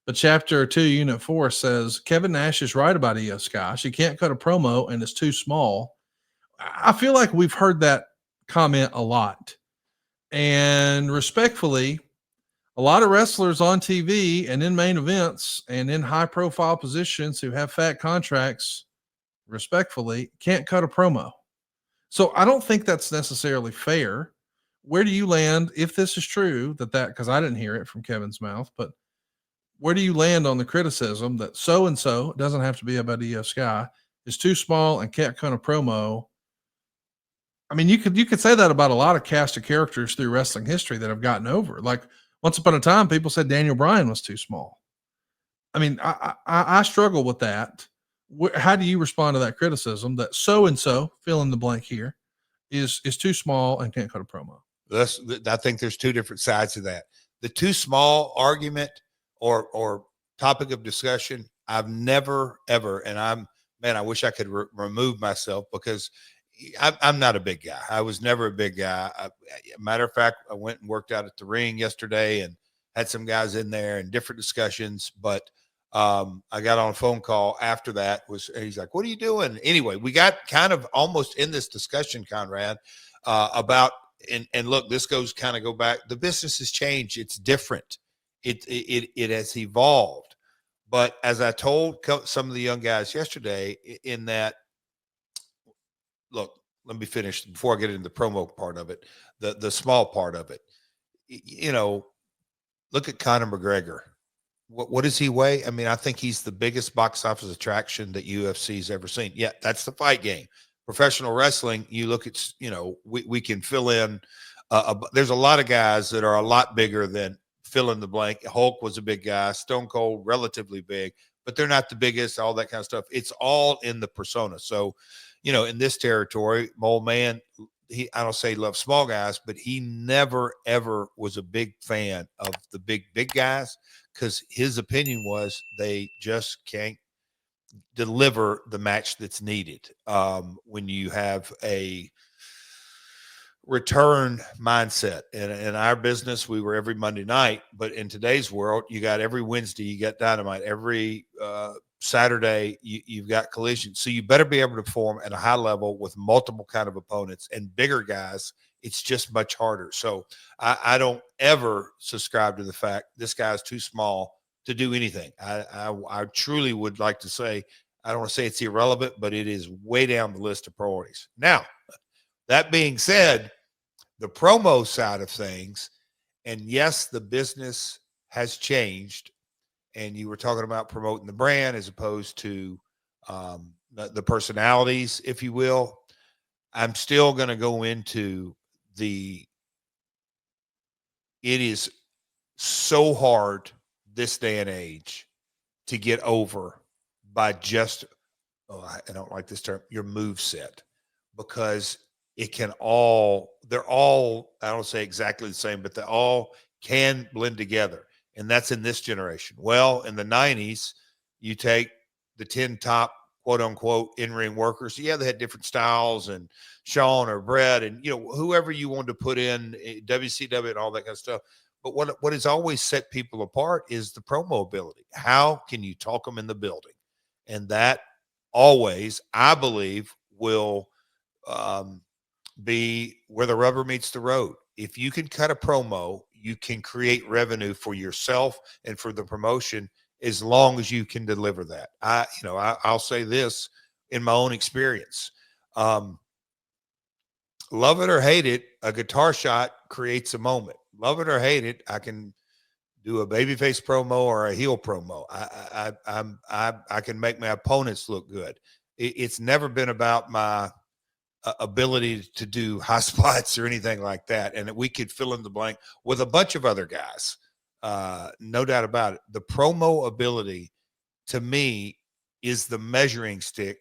But chapter 2, unit 4 says Kevin Nash is right about Io Sky. She can't cut a promo and it's too small. I feel like we've heard that comment a lot. And respectfully, a lot of wrestlers on TV and in main events and in high profile positions who have fat contracts, respectfully, can't cut a promo. So I don't think that's necessarily fair. Where do you land if this is true that because I didn't hear it from Kevin's mouth, but where do you land on the criticism that so and so doesn't have to be about Io Sky is too small and can't cut a promo? I mean, you could say that about a lot of cast of characters through wrestling history that have gotten over. Like once upon a time, people said Daniel Bryan was too small. I mean, I struggle with that. How do you respond to that criticism that so and so, fill in the blank here, is too small and can't cut a promo? I think there's two different sides to that. The too small argument or topic of discussion, I've never ever, and I wish I could remove myself because I'm not a big guy. I was never a big guy. Matter of fact, I went and worked out at the ring yesterday and had some guys in there and different discussions, but I got on a phone call after that. He's like, "What are you doing?" Anyway, we got kind of almost in this discussion, Conrad, about and look, this go back. The business has changed. It's different. It has evolved. But as I told some of the young guys yesterday, in that, look, let me finish before I get into the promo part of it, the small part of it. Look at Conor McGregor. What does he weigh? I mean, I think he's the biggest box office attraction that UFC's ever seen. Yeah, that's the fight game. Professional wrestling, you look at, we can fill in. There's a lot of guys that are a lot bigger than fill in the blank. Hulk was a big guy. Stone Cold, relatively big, but they're not the biggest, all that kind of stuff. It's all in the persona. So, in this territory, Mole Man, I don't say he loves small guys, but he never, ever was a big fan of the big guys because his opinion was they just can't deliver the match that's needed. When you have a return mindset in our business, we were every Monday night, but in today's world, you got every Wednesday, you got Dynamite, every Saturday, you've got Collision. So you better be able to perform at a high level with multiple kind of opponents and bigger guys. It's just much harder. So I don't ever subscribe to the fact this guy's too small to do anything. I truly would like to say, I don't want to say it's irrelevant, but it is way down the list of priorities. Now, that being said, the promo side of things, and yes, the business has changed, and you were talking about promoting the brand as opposed to the personalities, if you will. I'm still going to go into it is so hard this day and age to get over by just, I don't like this term, your move set, because they're all, I don't say exactly the same, but they all can blend together. And that's in this generation. Well, in the 90s, you take the 10 top, quote unquote, in-ring workers. Yeah, they had different styles, and Sean or Brett and, whoever you wanted to put in WCW and all that kind of stuff. But what has always set people apart is the promo ability. How can you talk them in the building? And that always, I believe, will be where the rubber meets the road. If you can cut a promo, you can create revenue for yourself and for the promotion as long as you can deliver that. I'll say this in my own experience. Love it or hate it, a guitar shot creates a moment. Love it or hate it, I can do a babyface promo or a heel promo. I can make my opponents look good. It's never been about my ability to do high spots or anything like that. And we could fill in the blank with a bunch of other guys. No doubt about it. The promo ability, to me, is the measuring stick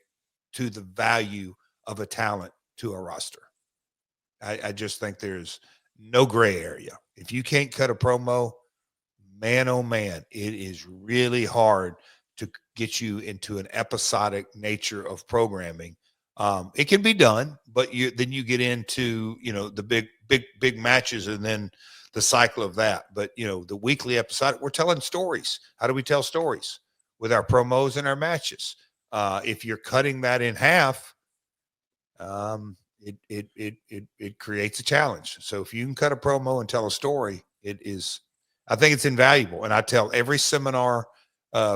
to the value of a talent to a roster. I just think there's no gray area. If you can't cut a promo, man, oh man, it is really hard to get you into an episodic nature of programming. It can be done, but then you get into, the big matches, and then the cycle of that. But, the weekly episode, we're telling stories. How do we tell stories? With our promos and our matches. If you're cutting that in half, it creates a challenge. So if you can cut a promo and tell a story, I think it's invaluable. And I tell every seminar,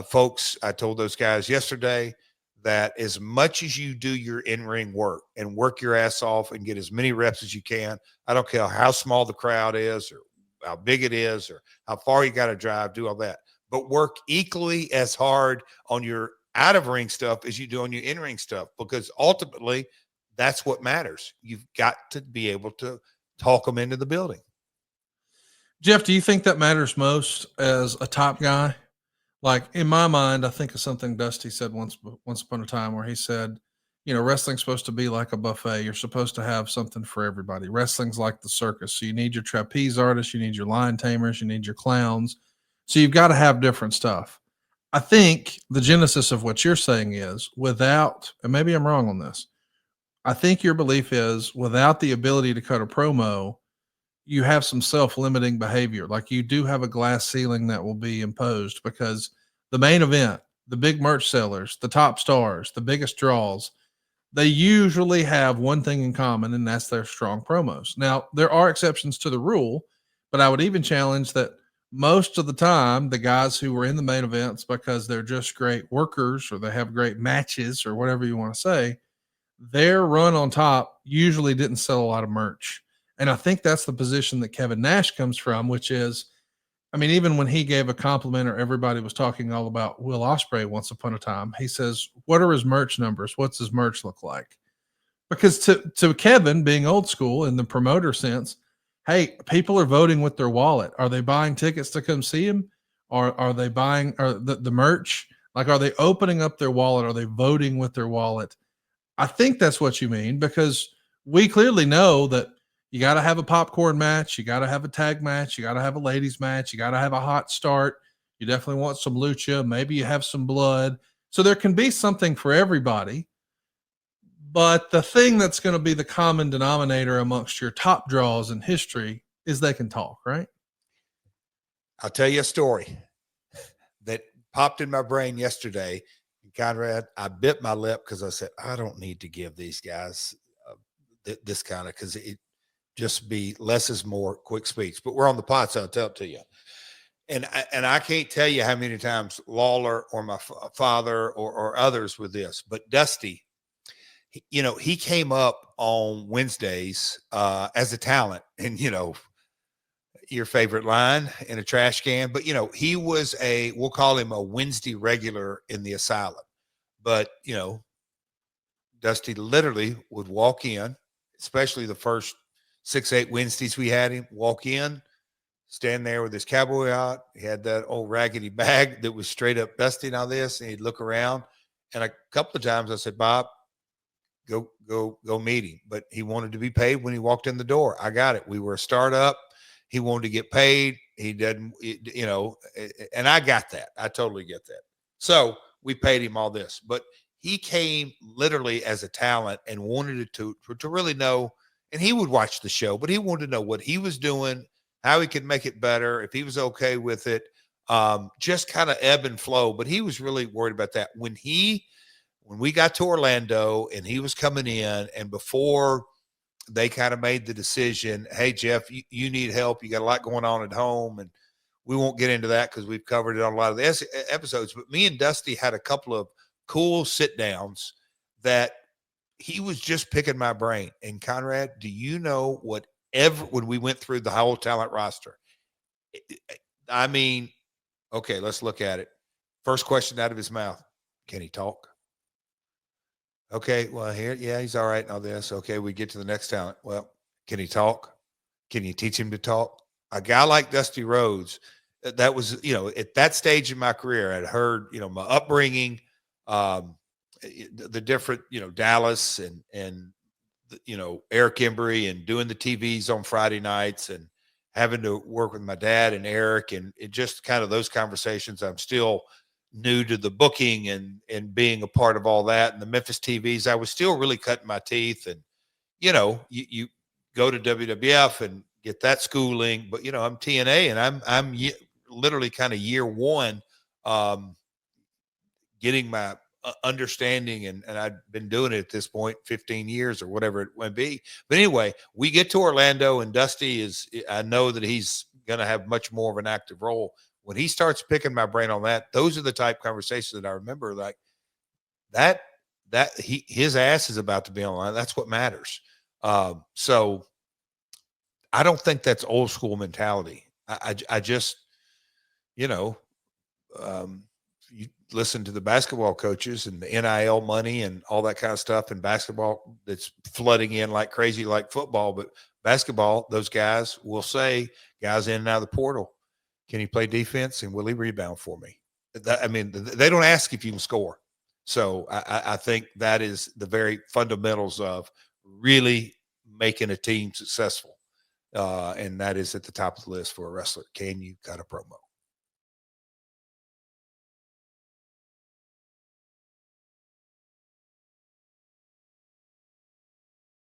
folks, I told those guys yesterday that as much as you do your in-ring work and work your ass off and get as many reps as you can, I don't care how small the crowd is or how big it is or how far you got to drive, do all that, but work equally as hard on your out of ring stuff as you do on your in-ring stuff, because ultimately that's what matters. You've got to be able to talk them into the building. Jeff, do you think that matters most as a top guy? Like in my mind, I think of something Dusty said once upon a time where he said, wrestling's supposed to be like a buffet. You're supposed to have something for everybody. Wrestling's like the circus. So you need your trapeze artists, you need your lion tamers, you need your clowns. So you've got to have different stuff. I think the genesis of what you're saying is without, and maybe I'm wrong on this, I think your belief is without the ability to cut a promo, you have some self-limiting behavior. Like you do have a glass ceiling that will be imposed because the main event, the big merch sellers, the top stars, the biggest draws, they usually have one thing in common, and that's their strong promos. Now, there are exceptions to the rule, but I would even challenge that most of the time, the guys who were in the main events because they're just great workers or they have great matches or whatever you want to say, their run on top usually didn't sell a lot of merch. And I think that's the position that Kevin Nash comes from, which is, I mean, even when he gave a compliment or everybody was talking all about Will Ospreay once upon a time, he says, what are his merch numbers? What's his merch look like? Because to Kevin, being old school in the promoter sense, hey, people are voting with their wallet. Are they buying tickets to come see him? Or are they buying the merch? Like, are they opening up their wallet? Are they voting with their wallet? I think that's what you mean, because we clearly know that you got to have a popcorn match. You got to have a tag match. You got to have a ladies match. You got to have a hot start. You definitely want some lucha. Maybe you have some blood. So there can be something for everybody. But the thing that's going to be the common denominator amongst your top draws in history is they can talk, right? I'll tell you a story that popped in my brain yesterday. Conrad, I bit my lip because I said, I don't need to give these guys this kind of, because it just be less is more, quick speech. But we're on the pot, so I'll tell it to you. And I can't tell you how many times Lawler or my father or others with this, but Dusty, he came up on Wednesdays as a talent, and your favorite line in a trash can, but he was we'll call him a Wednesday regular in the asylum. But Dusty literally would walk in, especially the first 6-8 Wednesdays we had him walk in, stand there with his cowboy hat. He had that old raggedy bag that was straight up Dusty and all this, and he'd look around. And a couple of times I said, Bob, go meet him. But he wanted to be paid when he walked in the door. I got it. We were a startup. He wanted to get paid. He doesn't, and I got that. I totally get that. So we paid him all this, but he came literally as a talent and wanted to really know, and he would watch the show, but he wanted to know what he was doing, how he could make it better, if he was okay with it, just kind of ebb and flow. But he was really worried about that. When we got to Orlando and he was coming in, and before they kind of made the decision, hey, Jeff, you need help. You got a lot going on at home. And we won't get into that because we've covered it on a lot of the episodes. But me and Dusty had a couple of cool sit downs that he was just picking my brain. And Conrad, do you know when we went through the whole talent roster? I mean, okay, let's look at it. First question out of his mouth. Can he talk? Okay, well, he's all right and all this. Okay, we get to the next talent. Well, can he talk? Can you teach him to talk? A guy like Dusty Rhodes, that was, at that stage in my career, I'd heard, my upbringing, the different, Dallas and Eric Embry, and doing the TVs on Friday nights and having to work with my dad and Eric, and it just kind of those conversations. I'm still new to the booking and being a part of all that, and the Memphis TVs, I was still really cutting my teeth. And, you go to WWF and get that schooling. But you know, I'm TNA, and I'm literally kind of year one, getting my understanding, and I've been doing it at this point 15 years or whatever it might be. But anyway, we get to Orlando, and Dusty is, I know that he's going to have much more of an active role. When he starts picking my brain on that, those are the type conversations that I remember, like that his ass is about to be online. That's what matters. So I don't think that's old school mentality. I just, you know, you listen to the basketball coaches and the NIL money and all that kind of stuff in basketball that's flooding in like crazy, like football. But basketball, those guys will say, guys in and out of the portal, can he play defense and will he rebound for me? I mean, they don't ask if you can score. So I think that is the very fundamentals of really making a team successful. And that is at the top of the list for a wrestler. Can you cut a promo?